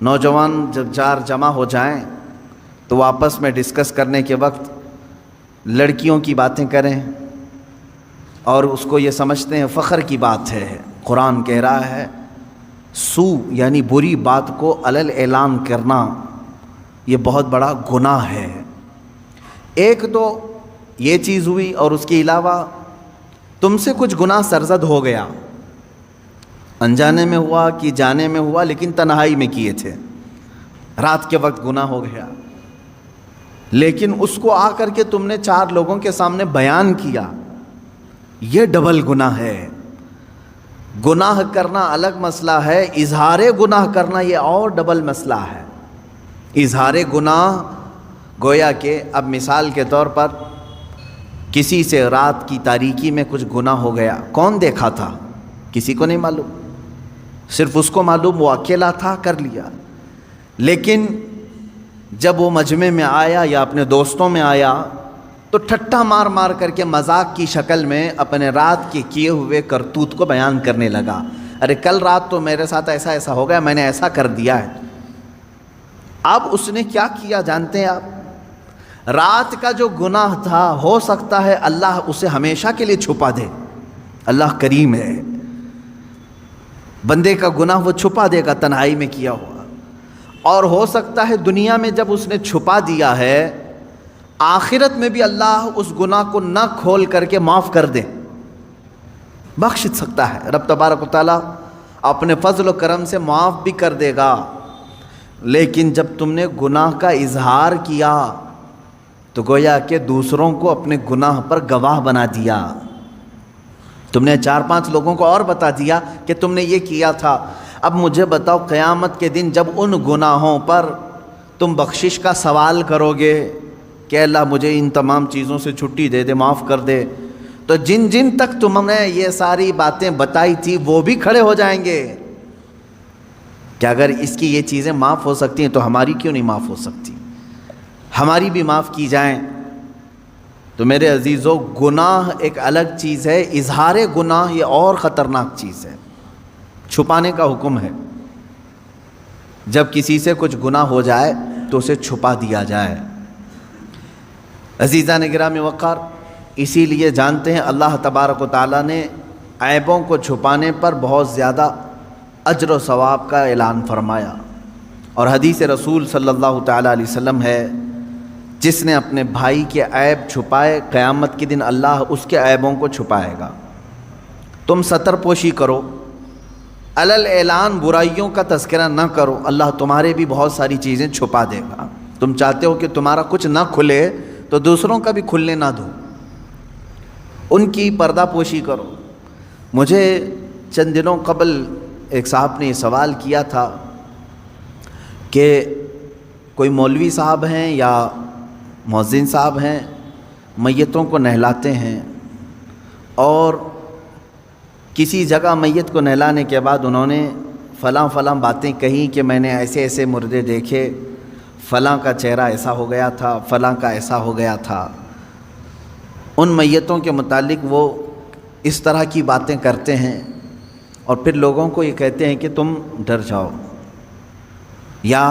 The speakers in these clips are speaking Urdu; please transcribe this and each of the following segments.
نوجوان جب چار جمع ہو جائیں تو وہ آپس میں ڈسکس کرنے کے وقت لڑکیوں کی باتیں کریں اور اس کو یہ سمجھتے ہیں فخر کی بات ہے۔ قرآن کہہ رہا ہے سو یعنی بری بات کو علل اعلان کرنا یہ بہت بڑا گناہ ہے۔ ایک تو یہ چیز ہوئی، اور اس کے علاوہ تم سے کچھ گناہ سرزد ہو گیا، انجانے میں ہوا کہ جانے میں ہوا، لیکن تنہائی میں کیے تھے، رات کے وقت گناہ ہو گیا، لیکن اس کو آ کر کے تم نے 4 لوگوں کے سامنے بیان کیا، یہ ڈبل گناہ ہے۔ گناہ کرنا الگ مسئلہ ہے، اظہار گناہ کرنا یہ اور ڈبل مسئلہ ہے۔ اظہار گناہ گویا کہ اب مثال کے طور پر کسی سے رات کی تاریکی میں کچھ گناہ ہو گیا، کون دیکھا تھا؟ کسی کو نہیں معلوم، صرف اس کو معلوم، وہ اکیلا تھا، کر لیا۔ لیکن جب وہ مجمع میں آیا یا اپنے دوستوں میں آیا تو ٹھٹا مار مار کر کے مذاق کی شکل میں اپنے رات کے کیے ہوئے کرتوت کو بیان کرنے لگا۔ ارے کل رات تو میرے ساتھ ایسا ایسا ہو گیا، میں نے ایسا کر دیا ہے۔ اب اس نے کیا کیا جانتے ہیں آپ؟ رات کا جو گناہ تھا ہو سکتا ہے اللہ اسے ہمیشہ کے لیے چھپا دے، اللہ کریم ہے، بندے کا گناہ وہ چھپا دے گا تنہائی میں کیا ہوا، اور ہو سکتا ہے دنیا میں جب اس نے چھپا دیا ہے آخرت میں بھی اللہ اس گناہ کو نہ کھول کر کے معاف کر دے، بخش سکتا ہے۔ رب تبارک و تعالیٰ اپنے فضل و کرم سے معاف بھی کر دے گا، لیکن جب تم نے گناہ کا اظہار کیا تو گویا کہ دوسروں کو اپنے گناہ پر گواہ بنا دیا، تم نے 4-5 لوگوں کو اور بتا دیا کہ تم نے یہ کیا تھا۔ اب مجھے بتاؤ قیامت کے دن جب ان گناہوں پر تم بخشش کا سوال کرو گے کہ اللہ مجھے ان تمام چیزوں سے چھٹی دے دے، معاف کر دے، تو جن جن تک تم نے یہ ساری باتیں بتائی تھی وہ بھی کھڑے ہو جائیں گے کہ اگر اس کی یہ چیزیں معاف ہو سکتی ہیں تو ہماری کیوں نہیں معاف ہو سکتی، ہماری بھی معاف کی جائیں۔ تو میرے عزیزو، گناہ ایک الگ چیز ہے، اظہار گناہ یہ اور خطرناک چیز ہے، چھپانے کا حکم ہے۔ جب کسی سے کچھ گناہ ہو جائے تو اسے چھپا دیا جائے۔ عزیزان گرامی وقار، اسی لیے جانتے ہیں اللہ تبارک و تعالیٰ نے عیبوں کو چھپانے پر بہت زیادہ اجر و ثواب کا اعلان فرمایا، اور حدیث رسول صلی اللہ تعالیٰ علیہ وسلم ہے جس نے اپنے بھائی کے عیب چھپائے قیامت کے دن اللہ اس کے عیبوں کو چھپائے گا۔ تم ستر پوشی کرو، علل اعلان برائیوں کا تذکرہ نہ کرو، اللہ تمہارے بھی بہت ساری چیزیں چھپا دے گا۔ تم چاہتے ہو کہ تمہارا کچھ نہ کھلے تو دوسروں کا بھی کھلنے نہ دو، ان کی پردہ پوشی کرو۔ مجھے چند دنوں قبل ایک صاحب نے یہ سوال کیا تھا کہ کوئی مولوی صاحب ہیں یا مؤذن صاحب ہیں، میتوں کو نہلاتے ہیں، اور کسی جگہ میت کو نہلانے کے بعد انہوں نے فلاں فلاں باتیں کہیں کہ میں نے ایسے ایسے مردے دیکھے، فلاں کا چہرہ ایسا ہو گیا تھا، فلاں کا ایسا ہو گیا تھا۔ ان میتوں کے متعلق وہ اس طرح کی باتیں کرتے ہیں، اور پھر لوگوں کو یہ کہتے ہیں کہ تم ڈر جاؤ، یا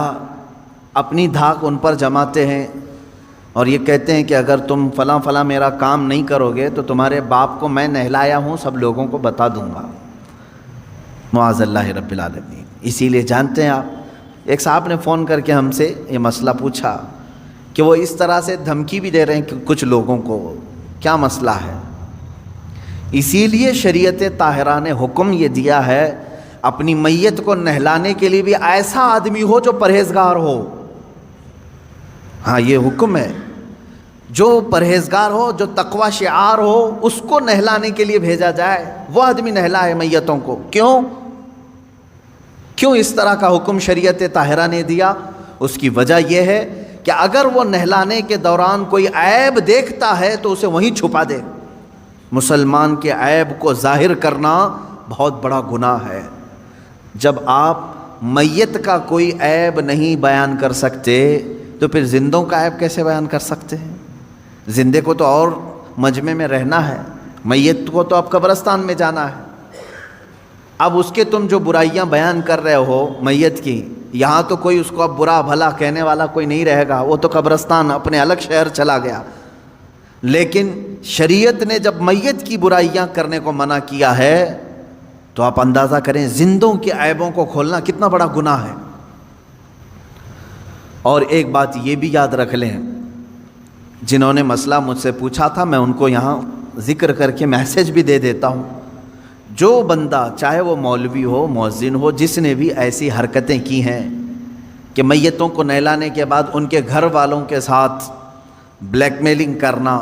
اپنی دھاک ان پر جماتے ہیں اور یہ کہتے ہیں کہ اگر تم فلاں فلاں میرا کام نہیں کرو گے تو تمہارے باپ کو میں نہلایا ہوں سب لوگوں کو بتا دوں گا، معاذ اللہ رب العالمین۔ اسی لیے جانتے ہیں آپ، ایک صاحب نے فون کر کے ہم سے یہ مسئلہ پوچھا کہ وہ اس طرح سے دھمکی بھی دے رہے ہیں کہ کچھ لوگوں کو، کیا مسئلہ ہے؟ اسی لیے شریعت طاہرہ نے حکم یہ دیا ہے اپنی میت کو نہلانے کے لیے بھی ایسا آدمی ہو جو پرہیزگار ہو۔ ہاں یہ حکم ہے، جو پرہیزگار ہو، جو تقوی شعار ہو، اس کو نہلانے کے لیے بھیجا جائے، وہ آدمی نہلائے میتوں کو۔ کیوں اس طرح کا حکم شریعت طاہرہ نے دیا؟ اس کی وجہ یہ ہے کہ اگر وہ نہلانے کے دوران کوئی عیب دیکھتا ہے تو اسے وہیں چھپا دے۔ مسلمان کے عیب کو ظاہر کرنا بہت بڑا گناہ ہے۔ جب آپ میت کا کوئی عیب نہیں بیان کر سکتے تو پھر زندوں کا عیب کیسے بیان کر سکتے ہیں؟ زندے کو تو اور مجمع میں رہنا ہے، میت کو تو اب قبرستان میں جانا ہے۔ اب اس کے تم جو برائیاں بیان کر رہے ہو میت کی، یہاں تو کوئی اس کو اب برا بھلا کہنے والا کوئی نہیں رہے گا، وہ تو قبرستان اپنے الگ شہر چلا گیا۔ لیکن شریعت نے جب میت کی برائیاں کرنے کو منع کیا ہے تو آپ اندازہ کریں زندوں کے عیبوں کو کھولنا کتنا بڑا گناہ ہے۔ اور ایک بات یہ بھی یاد رکھ لیں، جنہوں نے مسئلہ مجھ سے پوچھا تھا میں ان کو یہاں ذکر کر کے میسج بھی دے دیتا ہوں، جو بندہ چاہے وہ مولوی ہو مؤذن ہو جس نے بھی ایسی حرکتیں کی ہیں کہ میتوں کو نہلانے کے بعد ان کے گھر والوں کے ساتھ بلیک میلنگ کرنا،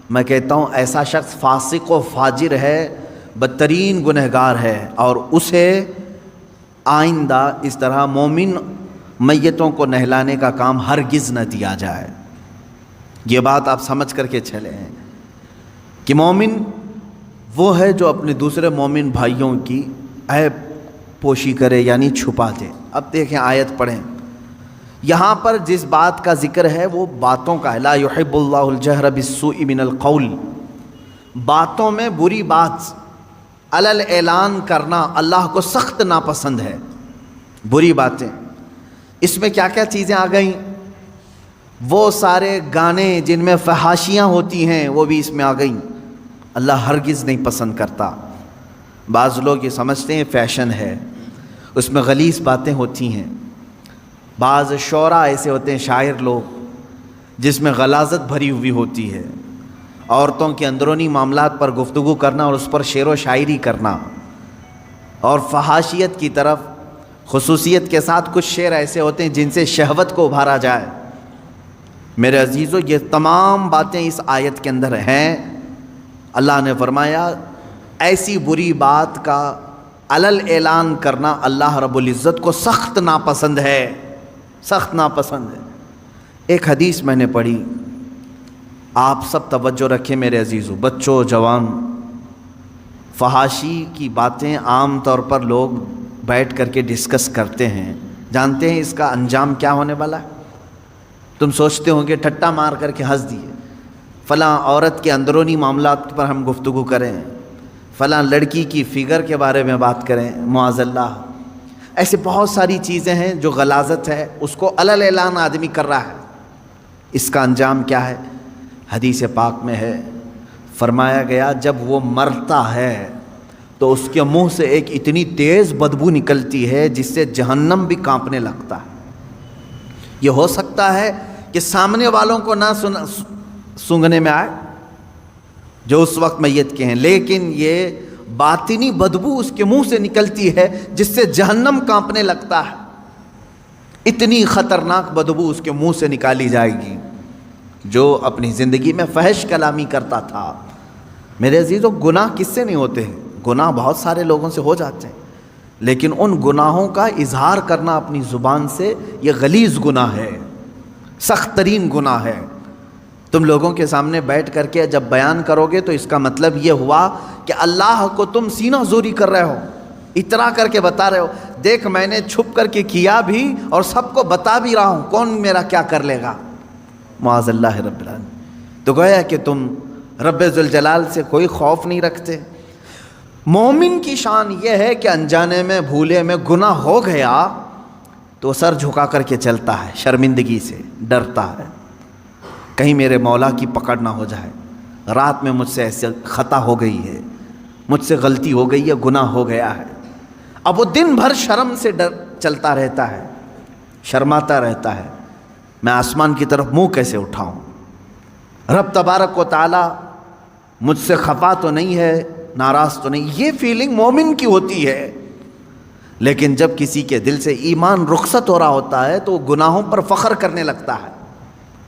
میں کہتا ہوں ایسا شخص فاسق و فاجر ہے، بدترین گنہگار ہے، اور اسے آئندہ اس طرح مومن میتوں کو نہلانے کا کام ہرگز نہ دیا جائے۔ یہ بات آپ سمجھ کر کے چلے ہیں کہ مومن وہ ہے جو اپنے دوسرے مومن بھائیوں کی عیب پوشی کرے، یعنی چھپا دے۔ اب دیکھیں آیت پڑھیں، یہاں پر جس بات کا ذکر ہے وہ باتوں کا ہے، لا يحب اللہ الجہر بالسوء من القول، باتوں میں بری بات علل اعلان کرنا اللہ کو سخت ناپسند ہے۔ بری باتیں، اس میں کیا کیا چیزیں آ گئیں؟ وہ سارے گانے جن میں فحاشیاں ہوتی ہیں وہ بھی اس میں آ گئیں، اللہ ہرگز نہیں پسند کرتا۔ بعض لوگ یہ سمجھتے ہیں فیشن ہے، اس میں غلیظ باتیں ہوتی ہیں۔ بعض شعراء ایسے ہوتے ہیں، شاعر لوگ، جس میں غلاظت بھری ہوئی ہوتی ہے، عورتوں کے اندرونی معاملات پر گفتگو کرنا اور اس پر شعر و شاعری کرنا، اور فحاشیت کی طرف خصوصیت کے ساتھ کچھ شعر ایسے ہوتے ہیں جن سے شہوت کو ابھارا جائے۔ میرے عزیزو، یہ تمام باتیں اس آیت کے اندر ہیں۔ اللہ نے فرمایا ایسی بری بات کا علل اعلان کرنا اللہ رب العزت کو سخت ناپسند ہے، سخت ناپسند ہے۔ ایک حدیث میں نے پڑھی، آپ سب توجہ رکھیں میرے عزیزو، بچوں جوان، فحاشی کی باتیں عام طور پر لوگ بیٹھ کر کے ڈسکس کرتے ہیں، جانتے ہیں اس کا انجام کیا ہونے والا ہے؟ تم سوچتے ہوں گے ٹھٹا مار کر کے ہنس دیے، فلاں عورت کے اندرونی معاملات پر ہم گفتگو کریں، فلاں لڑکی کی فگر کے بارے میں بات کریں، معاذ اللہ۔ ایسے بہت ساری چیزیں ہیں جو غلاظت ہے، اس کو علل اعلان آدمی کر رہا ہے۔ اس کا انجام کیا ہے؟ حدیث پاک میں ہے، فرمایا گیا جب وہ مرتا ہے تو اس کے منہ سے ایک اتنی تیز بدبو نکلتی ہے جس سے جہنم بھی کانپنے لگتا ہے۔ یہ ہو سکتا ہے کہ سامنے والوں کو نہ سونگھنے میں آئے جو اس وقت میت کے ہیں، لیکن یہ باطنی بدبو اس کے منہ سے نکلتی ہے جس سے جہنم کانپنے لگتا ہے۔ اتنی خطرناک بدبو اس کے منہ سے نکالی جائے گی جو اپنی زندگی میں فحش کلامی کرتا تھا۔ میرے عزیزو، گناہ کس سے نہیں ہوتے ہیں؟ گناہ بہت سارے لوگوں سے ہو جاتے ہیں، لیکن ان گناہوں کا اظہار کرنا اپنی زبان سے یہ غلیظ گناہ ہے، سخت ترین گناہ ہے۔ تم لوگوں کے سامنے بیٹھ کر کے جب بیان کرو گے تو اس کا مطلب یہ ہوا کہ اللہ کو تم سینہ زوری کر رہے ہو، اترا کر کے بتا رہے ہو، دیکھ میں نے چھپ کر کے کیا بھی اور سب کو بتا بھی رہا ہوں، کون میرا کیا کر لے گا، معاذ اللہ رب العالمین۔ تو گویا کہ تم رب ذوالجلال سے کوئی خوف نہیں رکھتے۔ مومن کی شان یہ ہے کہ انجانے میں بھولے میں گناہ ہو گیا تو سر جھکا کر کے چلتا ہے، شرمندگی سے ڈرتا ہے، کہیں میرے مولا کی پکڑ نہ ہو جائے، رات میں مجھ سے ایسے خطا ہو گئی ہے، مجھ سے غلطی ہو گئی ہے، گناہ ہو گیا ہے۔ اب وہ دن بھر شرم سے چلتا رہتا ہے، شرماتا رہتا ہے، میں آسمان کی طرف منہ کیسے اٹھاؤں، رب تبارک و تعالی مجھ سے خفا تو نہیں ہے، ناراض تو نہیں، یہ فیلنگ مومن کی ہوتی ہے۔ لیکن جب کسی کے دل سے ایمان رخصت ہو رہا ہوتا ہے تو وہ گناہوں پر فخر کرنے لگتا ہے،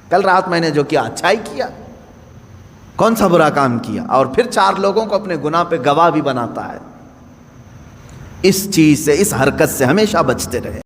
کل رات میں نے جو کیا اچھا ہی کیا، کون سا برا کام کیا، اور پھر 4 لوگوں کو اپنے گناہ پہ گواہ بھی بناتا ہے۔ اس چیز سے، اس حرکت سے ہمیشہ بچتے رہے۔